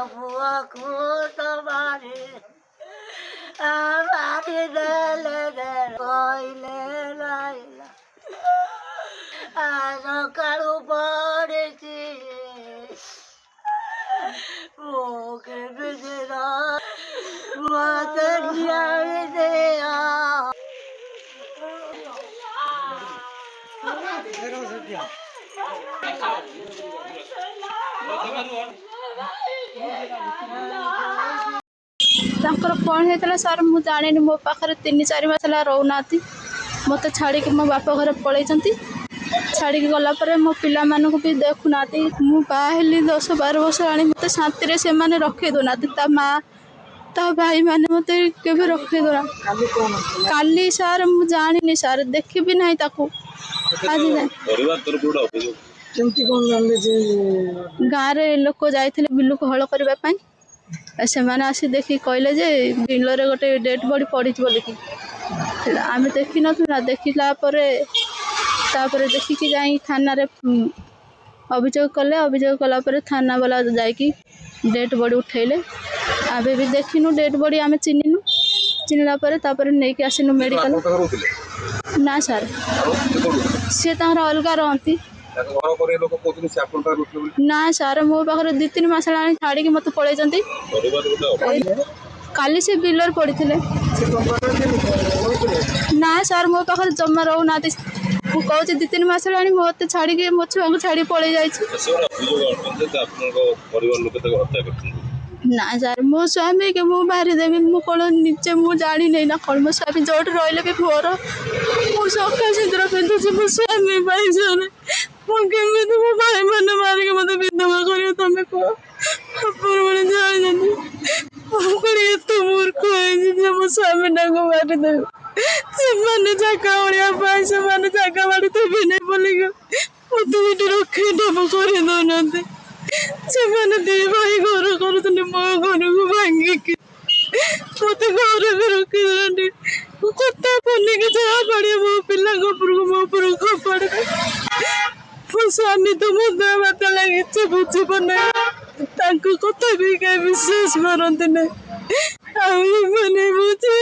बुआको तुम्हारे हमारे दिल दिल कोइले लाइला आनो कालू पड़ेছি मुखे बिजरा मुतरिया देया कौन होता सार मुझे जानी मो पाखे 3-4 मास है रोना मत छाड़ी मो बाप घर पलैंती छाड़ी गला मो पिला मानक भी देखुना मु बाहली 10-12 वर्ष आनी मत शांति से रखे दौना ता माँ ता भाई मैंने मत के रखे दौना काली सार मु जानी सार देखी भी ना आज गाँव लोक जाते बिलू को हल करने से आसी देखी कहले जे बिलरे गोटे डेड बॉडी पड़ी बोलिकी आम देखी ना देखला देखिकी जाई थाना रे अभियोग कले अभियोग कलापर थाना वाला जाकि डेड बॉडी उठेले आबे भी देखिनु डेड बॉडी आम चिन्हनु चिन्हला नहीं कि आसनु मेडिकल ना सर सी अलग रहती ना सर मो पाखे 2-3 मास छाड़ी मत पलैंती काली से बिलर पड़ी ना सर मो पाखे जमा रोना मुझे 2-3 मास मत छाड़ी मो छुआ को छाड़ी पलि जाए ना सर मो स्वामी के मु बाहरी देवी मु कौन निजे मु जानी नहीं ना कौन मो स्वामी जो रही भी मोर मु सका सिंदूर पिंधुची मो स्वामी भाई जाने मुझे मो भाई मैंने मारिक मत विधवा कर तुम कह अपन जानी एत मूर्ख है मो स्वामी को मारिदेवी से जगह ओढ़िया से जगह बाड़ी देवी नहीं बोलिक मत रखे देव कर दौना से दी भाई घर कर मो घर को भांगिकी मत घर भी रखी कथा बोलिक जहाँ पड़े मो पिला उपर मो उपर खपड़े मो स्वामी तो मुद बात लगे बुझी पाना कथा भी कहीं विश्वास करते ना मैंने बुझे